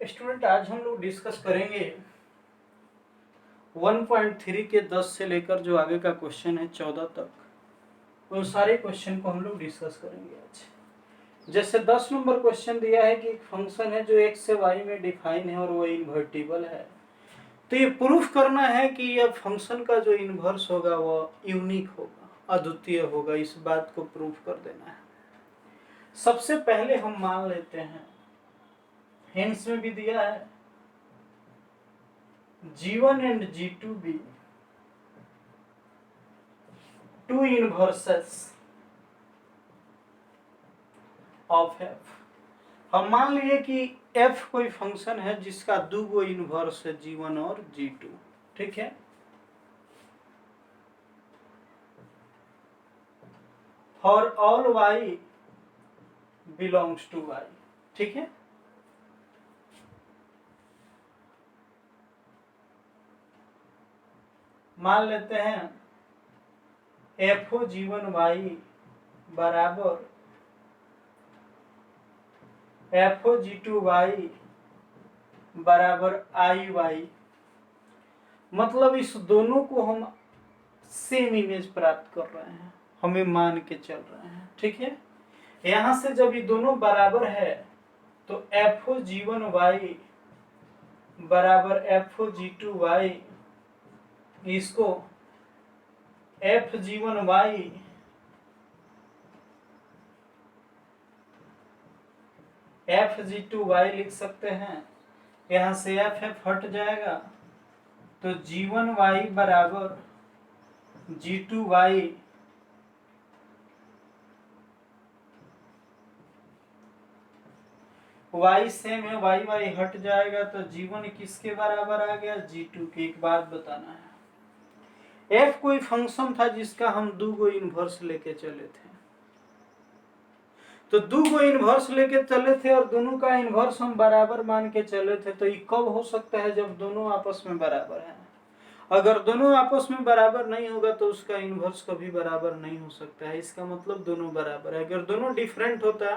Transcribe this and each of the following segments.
Student आज हम लोग डिस्कस करेंगे 1.3 के 10 से लेकर जो आगे का क्वेश्चन है 14 तक उन सारे क्वेश्चन को हम लोग डिस्कस करेंगे आज। जैसे 10 नंबर क्वेश्चन दिया है कि एक फंक्शन है जो x से y में डिफाइन है और वो इन्वर्टिबल है, तो ये प्रूफ करना है कि यह फंक्शन का जो इन्वर्स होगा वो यूनिक होगा, अद्वितीय होगा। इस बात को प्रूफ कर देना है। सबसे पहले हम मान लेते हैं, हिंट्स में भी दिया है G1 and G2 be two inverses of f। हम मान लिए कि f कोई फंक्शन है जिसका दो गो इन्वर्स है G1 और G2, ठीक है। For all y belongs to y, ठीक है। मान लेते हैं एफ ओ G1 y बराबर एफ ओ G2 y बराबर आई वाई। मतलब इस दोनों को हम सेम इमेज प्राप्त कर रहे हैं, हमें मान के चल रहे हैं, ठीक है। यहां से जब ये दोनों बराबर है तो एफ ओ G1 y बराबर एफ ओ G2 y, इसको F G1 y F G2 y लिख सकते हैं। यहां से एफ एफ हट जाएगा तो G1 y बराबर G2 y y सेम है, y y हट जाएगा तो G1 किसके बराबर आ गया, G2 के। एक बात बताना है, f कोई फंक्शन था जिसका हम दो गो इन्वर्स लेके चले थे, तो दो गो इन्वर्स लेके चले थे और दोनों का इन्वर्स हम बराबर मान के चले थे। तो ये कब हो सकता है, जब दोनों आपस में बराबर हैं। अगर दोनों आपस में बराबर नहीं होगा तो उसका इन्वर्स कभी बराबर नहीं हो सकता है। इसका मतलब दोनों बराबर है। अगर दोनों डिफरेंट होता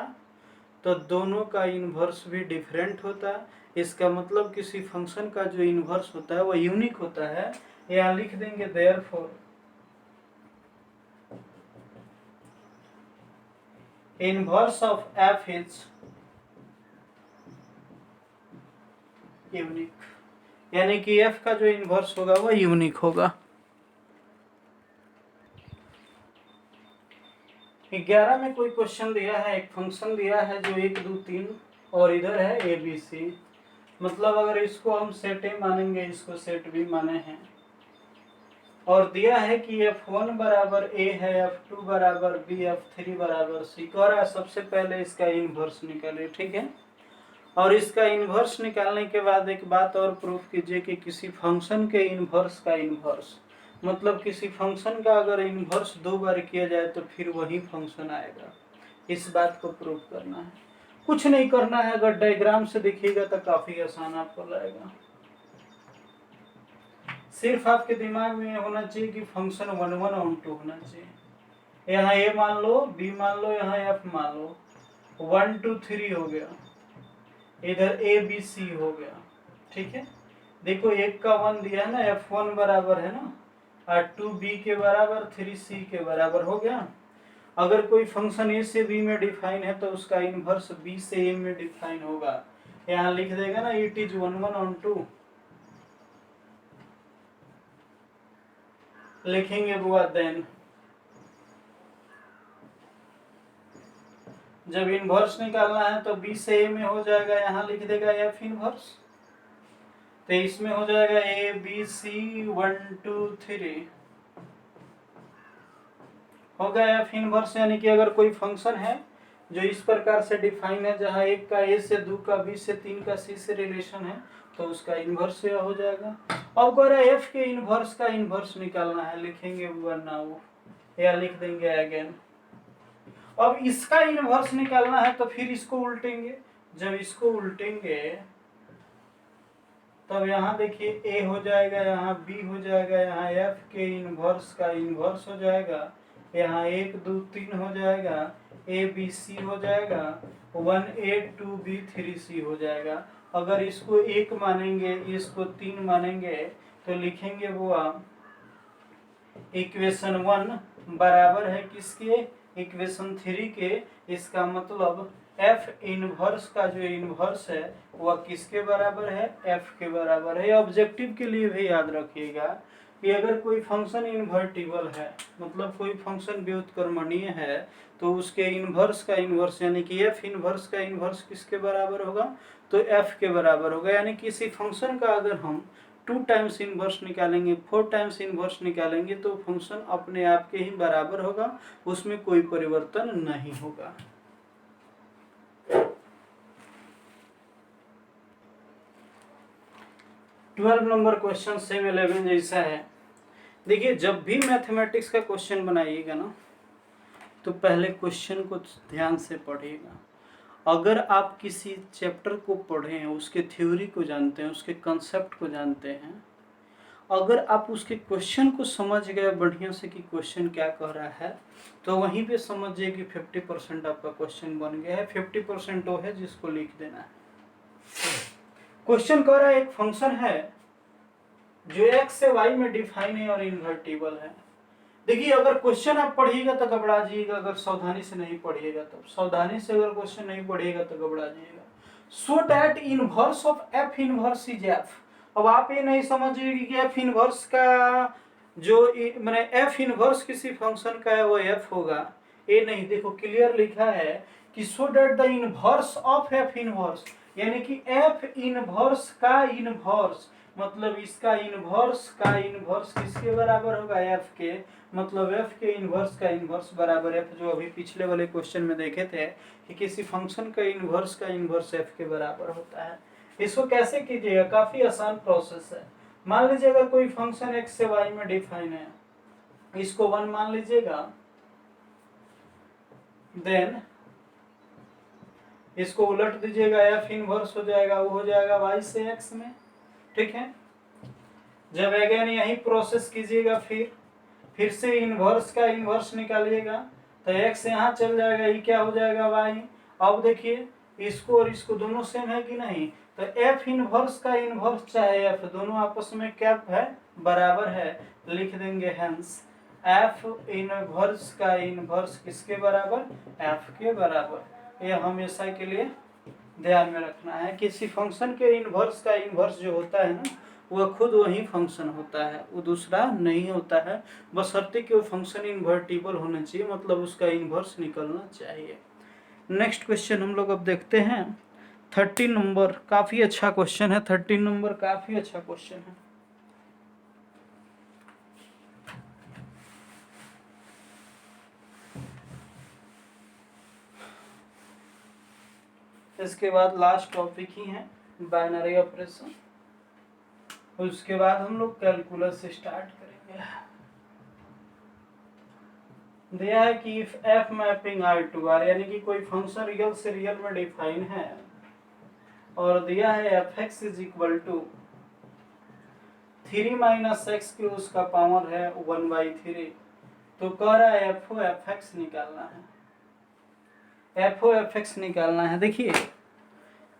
तो दोनों का इन्वर्स भी डिफरेंट होता। इसका मतलब किसी फंक्शन का जो इन्वर्स होता है वो यूनिक होता है। यहाँ लिख देंगे therefore inverse of F is unique, यानी कि एफ का जो इन्वर्स होगा वो यूनिक होगा। 11 में कोई क्वेश्चन दिया है, एक फंक्शन दिया है जो 1 2 3 और इधर है ए बी सी। मतलब अगर इसको हम सेट ए मानेंगे, इसको सेट बी माने हैं, और दिया है कि f1 बराबर a है, f2 बराबर b, f3 बराबर c। कह रहा है सबसे पहले इसका इन्वर्स निकाले, ठीक है। और इसका इन्वर्स निकालने के बाद एक बात और प्रूफ कीजिए कि किसी फंक्शन के इन्वर्स का इन्वर्स, मतलब किसी फंक्शन का अगर इन्वर्स 2 बार किया जाए तो फिर वही फंक्शन आएगा। इस बात को प्रूफ करना है, कुछ नहीं करना है। अगर डायग्राम से देखिएगा तो काफी आसान आपको लगेगा। सिर्फ आपके दिमाग में होना चाहिए कि फंक्शन 1 1 और 2 होना चाहिए। यहाँ ए मान लो, बी मान लो, यहाँ एफ मान लो। 1 2 3 हो गया, इधर ए बी सी हो गया, ठीक है। देखो एक का 1 दिया है ना, f1 बराबर है ना, और 2 बी के बराबर 3 सी के बराबर हो गया। अगर कोई फंक्शन ए से बी में डिफाइन है तो उसका इन्वर्स बी से ए में डिफाइन होगा। यहाँ लिख देगा ना, इट इज 1 1 और 2 लिखेंगे बुआ। देन जब इन्वर्स निकालना है तो बी से ए में हो जाएगा, यहाँ लिख देगा एफ इन्वर्स। तो इसमें हो जाएगा ए बी सी 1 2 3 हो गया एफ इन्वर्स। यानी कि अगर कोई फंक्शन है जो इस प्रकार से डिफाइन है, जहाँ एक का ए से, दो का बी से, तीन का सी से रिलेशन है, तो उसका इन्वर्स यह हो जाएगा। अब अगर एफ के इन्वर्स का इन्वर्स निकालना है, लिखेंगे नाउ, या लिख देंगे अगेन। अब इसका इन्वर्स निकालना है तो फिर इसको उल्टेंगे। जब इसको उल्टेंगे तब यहाँ देखिए ए हो जाएगा, यहाँ बी हो जाएगा, यहाँ एफ के इन्वर्स का इन्वर्स हो जाएगा, यहाँ 1 2 3 हो जाएगा, ए बी सी हो जाएगा, 1A 2B 3C हो जाएगा। अगर इसको 1 मानेंगे, इसको 3 मानेंगे, तो लिखेंगे वो इक्वेशन 1 बराबर है किसके, इक्वेशन 3 के। इसका मतलब एफ इनवर्स का जो इनवर्स है वह किसके बराबर है, एफ के बराबर है। ऑब्जेक्टिव के लिए भी याद रखिएगा कि अगर कोई फंक्शन इन्वर्टिबल है, मतलब कोई फंक्शन व्युत्क्रमणीय है, तो उसके इनवर्स का इनवर्स यानी कि एफ इनवर्स का इनवर्स किसके बराबर होगा, तो एफ के बराबर होगा। यानी किसी फंक्शन का अगर हम 2 टाइम्स इनवर्स निकालेंगे, 4 टाइम्स इनवर्स निकालेंगे, तो फंक्शन अपने आप के ही बराबर होगा, उसमें कोई परिवर्तन नहीं होगा। ट्वेल्व नंबर क्वेश्चन सेम 11 जैसा है। देखिए, जब भी मैथमेटिक्स का क्वेश्चन बनाइएगा ना, तो पहले क्वेश्चन को ध्यान से पढ़िएगा। अगर आप किसी चैप्टर को पढ़ें, उसके थ्योरी को जानते हैं, उसके कंसेप्ट को जानते हैं, अगर आप उसके क्वेश्चन को समझ गए बढ़िया से कि क्वेश्चन क्या कह रहा है, तो वहीं पे समझिए कि 50% आपका क्वेश्चन बन गया है। 50% वो है जिसको लिख देना है। क्वेश्चन कह रहा है एक फंक्शन है जो x से y में डिफाइन है और इन्वर्टिबल है। देखिए, अगर क्वेश्चन आप पढ़िएगा तो घबरा जाइएगा, अगर सावधानी से नहीं पढ़िएगा तो। सावधानी से अगर क्वेश्चन नहीं पढ़िएगा तो घबरा जाइएगा। So that inverse of F inverse is F. अब आप ये नहीं समझिएगा कि एफ इनवर्स का जो मैंने एफ इनवर्स किसी फंक्शन का है वो एफ होगा, ये नहीं। देखो, क्लियर लिखा है कि so that the inverse of F inverse, यानी कि एफ इनवर्स का इनवर्स, मतलब इसका इनवर्स का इनवर्स किसके बराबर होगा, एफ के। मतलब एफ के इनवर्स का इनवर्स बराबर एफ, जो अभी पिछले वाले क्वेश्चन में देखे थे कि किसी फंक्शन का इनवर्स एफ के बराबर होता है। इसको कैसे कीजिएगा, काफी आसान प्रोसेस है। मान लीजिए अगर कोई फंक्शन x से y में डिफाइन है, इसको 1 मान लीजिएगा, देन इसको उलट दीजिएगा, एफ इनवर्स हो जाएगा, वो हो जाएगा y से x में। ठीक है, जब अगेन यही प्रोसेस कीजिएगा, फिर से इनवर्स का इनवर्स निकालिएगा, तो x यहाँ चल जाएगा, ये क्या हो जाएगा, y। अब देखिए, इसको और इसको दोनों सेम है कि नहीं, तो f इनवर्स का इनवर्स चाहे f, दोनों आपस में क्या है, बराबर है। लिख देंगे हेंस f इनवर्स का इनवर्स किसके बराबर, f के बराबर। ये हमेशा के लिए ध्यान में रखना है। किसी फंक्शन के इनवर्स का इनवर्स जो होता है ना, वह खुद वही फंक्शन होता है, वो दूसरा नहीं होता है। बशर्ते कि वो फंक्शन इन्वर्टिबल होना चाहिए, मतलब उसका इनवर्स निकलना चाहिए। नेक्स्ट क्वेश्चन हम लोग अब देखते हैं 13 नंबर। काफी अच्छा क्वेश्चन है 13 नंबर, काफी अच्छा क्वेश्चन है। इसके बाद लास्ट टॉपिक ही है बाइनरी ऑपरेशन, उसके बाद हम लोग कैलकुलस से स्टार्ट करेंगे। दिया है कि if F mapping R to R, यानी कि कोई फंक्शन रियल से रियल में डिफाइन है, और दिया है F x is equal to 3 माइनस एक्स की उसका पावर है 1/3, तो कह रहा है एफ ओ एफ एक्स निकालना है, एफ ओ एफ एक्स निकालना है। देखिए,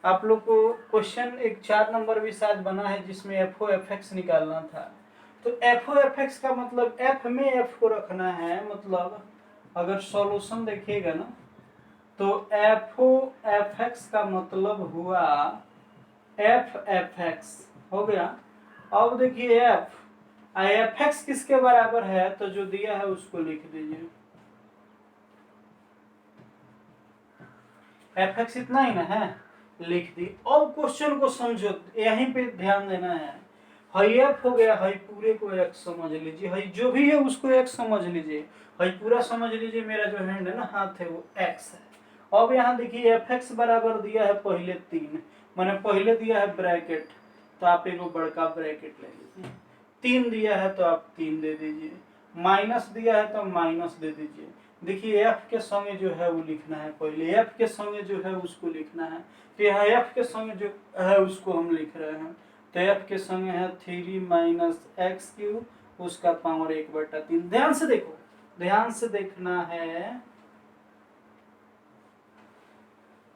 आप लोग को क्वेश्चन एक 4 नंबर भी शायद बना है जिसमें एफ ओ एफ एक्स निकालना था। तो एफ ओ एफ एक्स का मतलब एफ में एफ को रखना है, मतलब अगर सॉल्यूशन देखिएगा ना, तो एफ ओ एफ एक्स का मतलब हुआ एफ एफ एक्स हो गया। अब देखिए एफ एक्स किसके बराबर है, तो जो दिया है उसको लिख दीजिए, एफ एक्स इतना ही ना है, लिख दी। अब क्वेश्चन को समझो, यहीं पे ध्यान देना है। हाई एफ हो गया, हाई पूरे को एक्स समझ लीजिए, हाई जो भी है उसको एक्स समझ लीजिए, हाई पूरा समझ लीजिए। मेरा जो हैंड है ना, हाथ है, वो एक्स है। अब यहाँ देखिए एफ एक्स बराबर दिया है पहले 3, मैंने पहले दिया है ब्रैकेट, तो आप एक बड़का ब्रैकेट ले लीजिए। 3 दिया है तो आप 3 दे दीजिए, माइनस दिया है तो माइनस दे दीजिए। देखिए एफ के संगे जो है वो लिखना है, पहले एफ के संगे जो है उसको लिखना है। तो यहाँ एफ के संगे जो है उसको हम लिख रहे हैं, तो एफ के संगे है 3 माइनस एक्स क्यूब, उसका पावर 1/3। ध्यान से देखो, ध्यान से देखना है,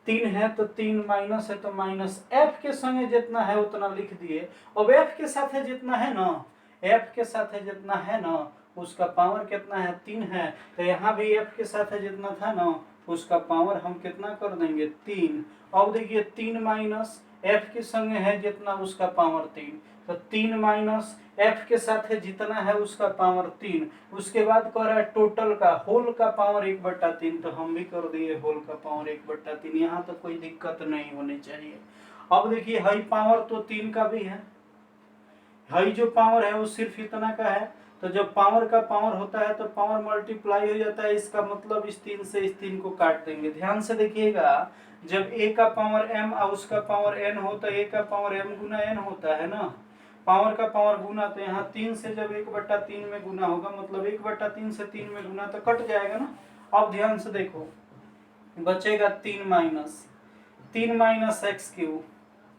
3 है तो 3 माइनस है तो माइनस, एफ के संगे जितना है उतना लिख दिए। अब एफ के साथ है जितना है ना, एफ के साथ है जितना है ना उसका पावर कितना है 3 है, तो यहाँ भी एफ के साथ है जितना था ना उसका पावर हम कितना कर देंगे 3। अब देखिए 3 माइनस एफ के संगे है जितना उसका पावर 3, तो 3 माइनस एफ के साथ है जितना है उसका पावर 3। उसके बाद कह रहा है टोटल का होल का पावर 1/3, तो हम भी कर दिए होल का पावर 1/3। यहाँ तो कोई दिक्कत नहीं होनी चाहिए। अब देखिए हाई पावर तो 3 का भी है, हाई जो पावर है वो सिर्फ इतना का है, तो जब पावर का पावर होता है तो पावर मल्टीप्लाई हो जाता है, इसका मतलब इस 3 से इस 3 को काट देंगे। ध्यान से देखिएगा, जब a का पावर m और उसका पावर n हो तो a का पावर m गुना n होता है ना, पावर का पावर गुना, तो यहाँ 3 से जब 1/3 में गुना होगा मतलब 1/3 से 3 में गुना तो कट जाएगा ना। अब ध्यान से देखो, बचेगा 3 माइनस एक्स क्यूब,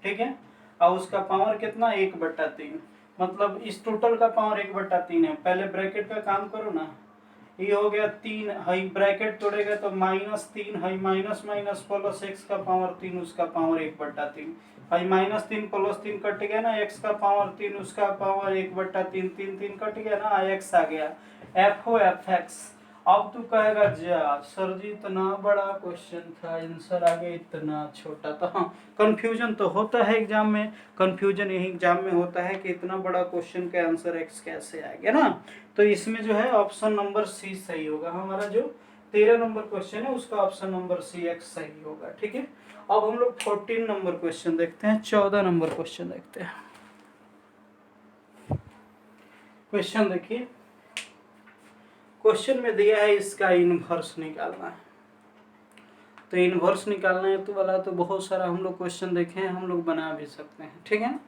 ठीक है, और उसका पावर कितना 1/3, मतलब इस टोटल का पावर 1/3 है। पहले ब्रैकेट का काम करो ना, ये हो गया 3 हाई ब्रैकेट तोड़ेगा तो -3 high minus minus plus x का पावर 3 उसका पावर 1/3, हाई -3 + 3 कट गया ना, एक्स का पावर 3 उसका पावर 1/3, 3 3 कट गया ना, एक्स आ गया, एफ हो एफ एक्स। अब तू कहेगा जा सर जी इतना बड़ा क्वेश्चन था आंसर आ गया इतना छोटा, तो हाँ कंफ्यूजन तो होता है एग्जाम में, कंफ्यूजन यही एग्जाम में होता है कि इतना बड़ा क्वेश्चन का आंसर एक्स कैसे आ गया ना। तो इसमें जो है ऑप्शन नंबर सी सही होगा, हमारा जो 13 नंबर क्वेश्चन है उसका ऑप्शन नंबर सी एक्स सही होगा, ठीक है। अब हम लोग 14 नंबर क्वेश्चन देखते हैं, 14 नंबर क्वेश्चन देखते हैं। क्वेश्चन देखिए, क्वेश्चन में दिया है इसका इनवर्स निकालना है, तो इनवर्स निकालना है तो वाला तो बहुत सारा हम लोग क्वेश्चन देखे हैं, हम लोग बना भी सकते हैं, ठीक है।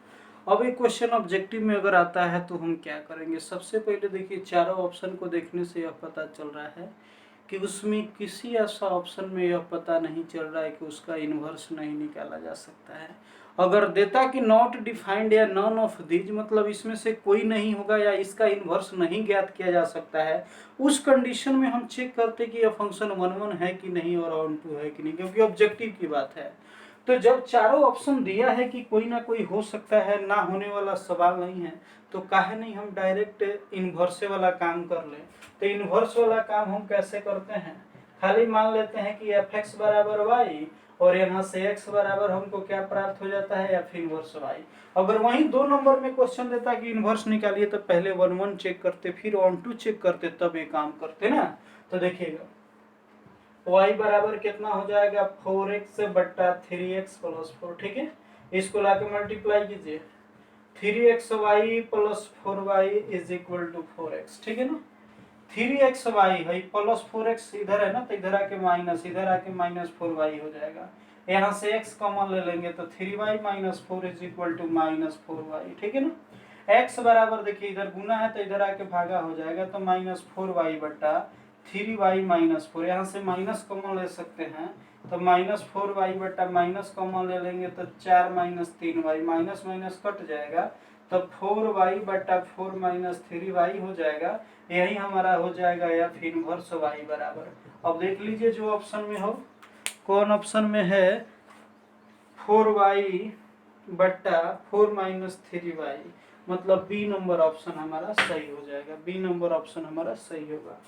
अब एक क्वेश्चन ऑब्जेक्टिव में अगर आता है तो हम क्या करेंगे, सबसे पहले देखिए चारों ऑप्शन को देखने से यह पता चल रहा है कि उसमें किसी ऐसा ऑप्शन में यह पता नहीं चल रहा है कि उसका इनवर्स नहीं निकाला जा सकता है। अगर देता कि नॉट डिफाइंड या नॉन ऑफ दीज, मतलब इसमें से कोई नहीं होगा या इसका इनवर्स नहीं ज्ञात किया जा सकता है, उस कंडीशन में हम चेक करते कि यह फंक्शन 1 1 है कि नहीं और ऑन 2 है कि नहीं, क्योंकि ऑब्जेक्टिव की बात है। तो जब चारों ऑप्शन दिया है कि कोई ना कोई हो सकता है, ना होने वाला सवाल नहीं है, तो काहे नहीं हम डायरेक्ट इनवर्स वाला काम कर लें। तो इनवर्स वाला काम हम कैसे करते हैं, खाली मान लेते हैं कि एफ एक्स बराबर वाई, और यहाँ से x बराबर हमको क्या प्राप्त हो जाता है एफ इनवर्स वाई। अगर वहीं 2 नंबर में क्वेश्चन देता कि इनवर्स निकालिए तो पहले 1 1 चेक करते, फिर ऑन 2 चेक करते, तब ये काम करते ना। तो देखिएगा y बराबर कितना हो जाएगा 4x बट्टा 3x + 4, ठीक है, इसको लाके मल्टीप्लाई कीजिए, 3xy + 4y = 4x, ठीक है ना। 3xy है प्लस 4x इधर है ना, तो इधर आके माइनस, इधर आके -4y हो जाएगा। यहाँ से x कॉमन ले लेंगे तो 3y - 4 = -4y, ठीक है ना। x बराबर देखिए इधर गुना है तो इधर आके भागा हो जाएगा, तो -4y बट्टा 3y - 4, यहाँ से माइनस कॉमन ले सकते हैं, तो -4y बट्टा माइनस कॉमन ले लेंगे तो 4 - 3y, माइनस माइनस कट जाएगा, तो 4y बट्टा 4 - 3y हो जाएगा। यही हमारा हो जाएगा एफ इनवर्स y बराबर। अब देख लीजिए जो ऑप्शन में हो, कौन ऑप्शन में है 4y बट्टा 4 - 3y, मतलब बी नंबर ऑप्शन हमारा सही हो जाएगा, बी नंबर ऑप्शन हमारा सही होगा।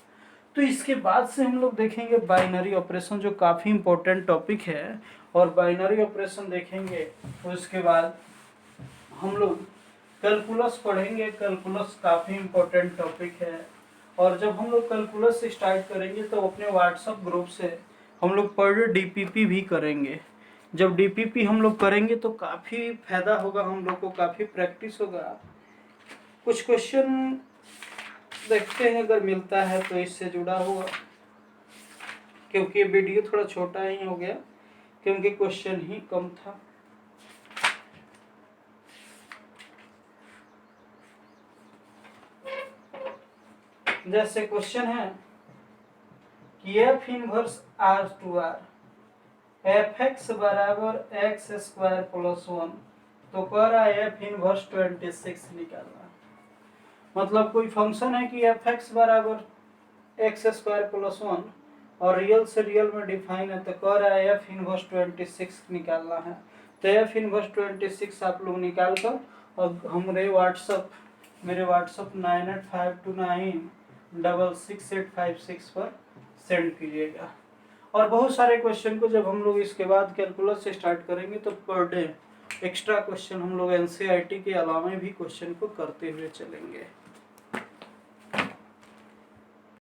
तो इसके बाद से हम लोग देखेंगे बाइनरी ऑपरेशन, जो काफ़ी इंपॉर्टेंट टॉपिक है, और बाइनरी ऑपरेशन देखेंगे उसके बाद हम लोग कैलकुलस पढ़ेंगे। कैलकुलस काफ़ी इंपॉर्टेंट टॉपिक है, और जब हम लोग कैलकुलस से स्टार्ट करेंगे तो अपने व्हाट्सएप ग्रुप से हम लोग पर डे डीपीपी भी करेंगे। जब डीपीपी हम लोग करेंगे तो काफ़ी फायदा होगा, हम लोग को काफ़ी प्रैक्टिस होगा। कुछ क्वेश्चन देखते हैं अगर मिलता है तो इससे जुड़ा हुआ, क्योंकि वीडियो थोड़ा छोटा ही हो गया क्योंकि क्वेश्चन ही कम था। जैसे क्वेश्चन है कि F inverse R/R F x बराबर x² + 1, तो कह रहा है एफ इनवर्स 26 निकालना। मतलब कोई फंक्शन है कि एफ एक्स बराबर x² + 1, और रियल से रियल में डिफाइन है, तो कह रहा है एफ इनवर्स 26 निकालना है। तो एफ इनवर्स 26 आप लोग निकाल कर और मेरे व्हाट्सअप 9852966856 पर सेंड कीजिएगा। और बहुत सारे क्वेश्चन को जब हम लोग इसके बाद कैलकुलस से स्टार्ट करेंगे तो पर डे एक्स्ट्रा क्वेश्चन हम लोग एनसीईआरटी के अलावा भी क्वेश्चन को करते हुए चलेंगे।